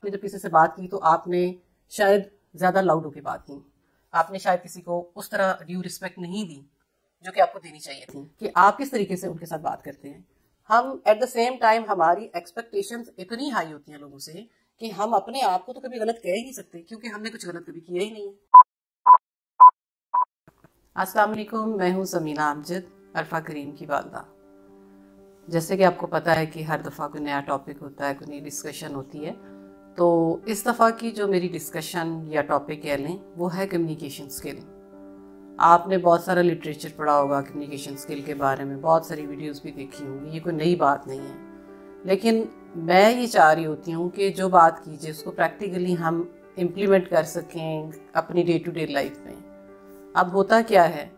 आपने जब किसी से बात की तो आपने शायद ज्यादा लाउड होकर बात की, आपने शायद किसी को उस तरह ड्यू रिस्पेक्ट नहीं दी जो कि आपको देनी चाहिए थी कि आप किस तरीके से उनके साथ बात करते हैं। हम एट द सेम टाइम हमारी एक्सपेक्टेशंस इतनी हाई होती हैं लोगों से कि हम अपने आप को तो कभी गलत कह ही नहीं सकते क्योंकि हमने कुछ गलत कभी किया ही नहीं है। अस्सलाम वालेकुम, मैं हूँ समीना अमजद, अरफा करीम की वालदा। जैसे कि आपको पता है कि हर दफ़ा कोई नया टॉपिक होता है, कोई नई डिस्कशन होती है। तो इस दफ़ा की जो मेरी डिस्कशन या टॉपिक कह लें वो है कम्युनिकेशन स्किल। आपने बहुत सारा लिटरेचर पढ़ा होगा कम्युनिकेशन स्किल के बारे में, बहुत सारी वीडियोस भी देखी होंगी, ये कोई नई बात नहीं है। लेकिन मैं ये चाह रही होती हूँ कि जो बात कीजिए उसको प्रैक्टिकली हम इम्प्लीमेंट कर सकें अपनी डे टू डे लाइफ में। अब होता क्या है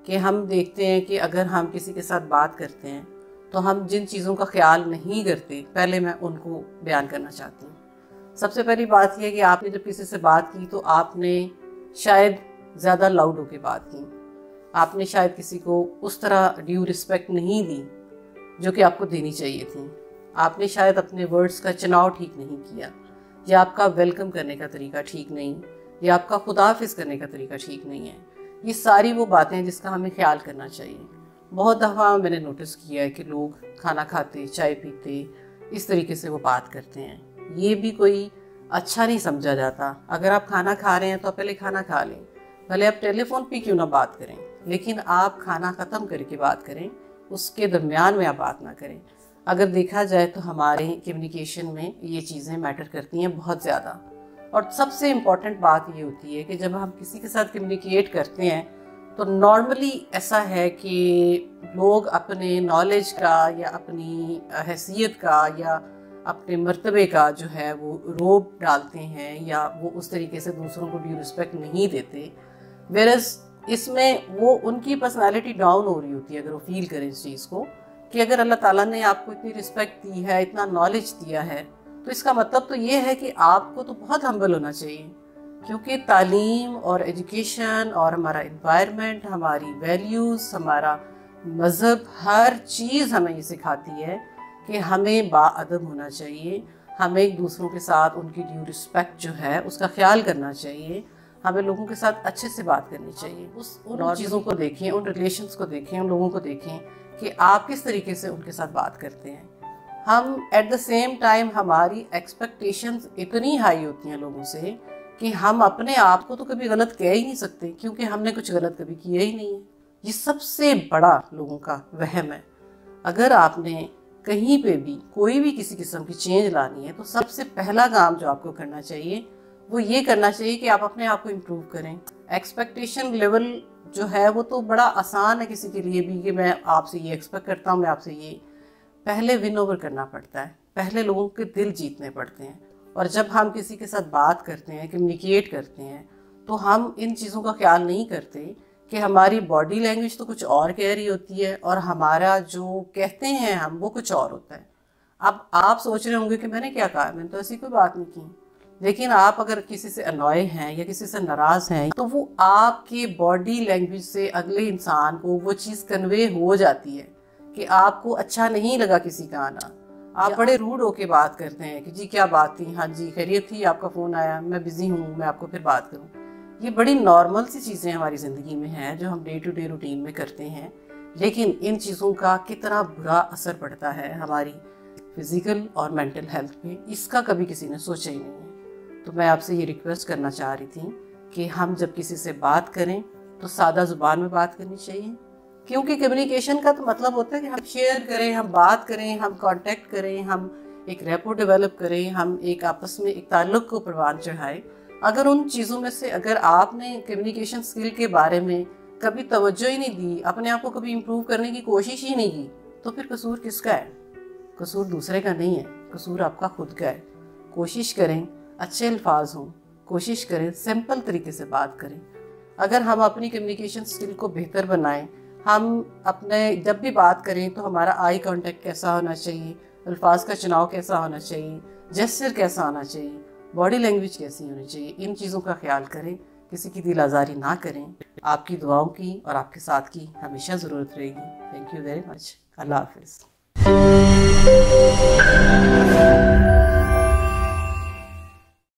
कि हम देखते हैं कि अगर हम किसी के साथ बात करते हैं तो हम जिन चीज़ों का ख्याल नहीं करते, पहले मैं उनको बयान करना चाहती हूँ। सबसे पहली बात यह है कि आपने जब किसी से बात की तो आपने शायद ज़्यादा लाउड होकर बात की, आपने शायद किसी को उस तरह ड्यू रिस्पेक्ट नहीं दी जो कि आपको देनी चाहिए थी। आपने शायद अपने वर्ड्स का चुनाव ठीक नहीं किया, या आपका वेलकम करने का तरीका ठीक नहीं, या आपका खुदाफिज करने का तरीका ठीक नहीं है। ये सारी वो बातें हैं जिसका हमें ख्याल करना चाहिए। बहुत दफ़ा मैंने नोटिस किया है कि लोग खाना खाते, चाय पीते, इस तरीके से वो बात करते हैं। ये भी कोई अच्छा नहीं समझा जाता। अगर आप खाना खा रहे हैं तो पहले खाना खा लें, भले आप टेलीफोन पे क्यों ना बात करें, लेकिन आप खाना ख़त्म करके बात करें, उसके दरमियान में आप बात ना करें। अगर देखा जाए तो हमारे कम्युनिकेशन में ये चीज़ें मैटर करती हैं बहुत ज़्यादा। और सबसे इम्पॉर्टेंट बात ये होती है कि जब हम किसी के साथ कम्युनिकेट करते हैं तो नॉर्मली ऐसा है कि लोग अपने नॉलेज का या अपनी हैसियत का या अपने मर्तबे का जो है वो रोब डालते हैं, या वो उस तरीके से दूसरों को ड्यू रिस्पेक्ट नहीं देते। वेरस इसमें वो उनकी पर्सनालिटी डाउन हो रही होती है अगर वो फील करें इस चीज़ को कि अगर अल्लाह ताला ने आपको इतनी रिस्पेक्ट दी है, इतना नॉलेज दिया है, तो इसका मतलब तो ये है कि आपको तो बहुत हम्बल होना चाहिए। क्योंकि तालीम और एजुकेशन और हमारा एनवायरनमेंट, हमारी वैल्यूज़, हमारा मज़हब, हर चीज़ हमें ये सिखाती है कि हमें बाअदब होना चाहिए, हमें एक दूसरों के साथ उनकी ड्यू रिस्पेक्ट जो है उसका ख्याल करना चाहिए, हमें लोगों के साथ अच्छे से बात करनी चाहिए। उन चीज़ों को देखें, उन रिलेशंस को देखें, उन लोगों को देखें कि आप किस तरीके से उनके साथ बात करते हैं। हम एट द सेम टाइम हमारी एक्सपेक्टेशंस इतनी हाई होती हैं लोगों से कि हम अपने आप को तो कभी गलत कह ही नहीं सकते क्योंकि हमने कुछ गलत कभी किया ही नहीं है। ये सबसे बड़ा लोगों का वहम है। अगर आपने कहीं पे भी कोई भी किसी किस्म की चेंज लानी है तो सबसे पहला काम जो आपको करना चाहिए वो ये करना चाहिए कि आप अपने आप को इम्प्रूव करें। एक्सपेक्टेशन लेवल जो है वो तो बड़ा आसान है किसी के लिए भी कि मैं आपसे ये एक्सपेक्ट करता हूँ, मैं आपसे ये, पहले विन ओवर करना पड़ता है, पहले लोगों के दिल जीतने पड़ते हैं। और जब हम किसी के साथ बात करते हैं, कम्युनिकेट करते हैं, तो हम इन चीज़ों का ख्याल नहीं करते कि हमारी बॉडी लैंग्वेज तो कुछ और कह रही होती है और हमारा जो कहते हैं हम वो कुछ और होता है। अब आप सोच रहे होंगे कि मैंने क्या कहा, मैंने तो ऐसी कोई बात नहीं की। लेकिन आप अगर किसी से अनॉय हैं या किसी से नाराज़ हैं तो वो आपकी बॉडी लैंग्वेज से अगले इंसान को वो चीज़ कन्वे हो जाती है कि आपको अच्छा नहीं लगा किसी का आना। आप बड़े रूड होके बात करते हैं कि जी क्या बात थी, हाँ जी खैरियत थी, आपका फ़ोन आया, मैं बिज़ी हूँ, मैं आपको फिर बात करूँ। ये बड़ी नॉर्मल सी चीज़ें हमारी ज़िंदगी में हैं जो हम डे टू डे रूटीन में करते हैं, लेकिन इन चीज़ों का कितना बुरा असर पड़ता है हमारी फिज़िकल और मेंटल हेल्थ पे, इसका कभी किसी ने सोचा ही नहीं है। तो मैं आपसे ये रिक्वेस्ट करना चाह रही थी कि हम जब किसी से बात करें तो सादा ज़ुबान में बात करनी चाहिए, क्योंकि कम्युनिकेशन का तो मतलब होता है कि हम शेयर करें, हम बात करें, हम कांटेक्ट करें, हम एक रेपो डेवलप करें, हम एक आपस में एक ताल्लुक़ को परवान चढ़ाएं। अगर उन चीज़ों में से अगर आपने कम्युनिकेशन स्किल के बारे में कभी तवज्जो ही नहीं दी, अपने आप को कभी इम्प्रूव करने की कोशिश ही नहीं की, तो फिर कसूर किसका है? कसूर दूसरे का नहीं है, कसूर आपका खुद का है। कोशिश करें अच्छे अल्फाज हों, कोशिश करें सिंपल तरीके से बात करें। अगर हम अपनी कम्युनिकेशन स्किल को बेहतर बनाएं, हम अपने जब भी बात करें तो हमारा आई कांटेक्ट कैसा होना चाहिए, अल्फाज का चुनाव कैसा होना चाहिए, जेस्चर कैसा होना चाहिए, बॉडी लैंग्वेज कैसी होनी चाहिए, इन चीज़ों का ख्याल करें, किसी की दिल आज़ारी ना करें। आपकी दुआओं की और आपके साथ की हमेशा ज़रूरत रहेगी। Thank you very much. अल्लाह हाफिज़।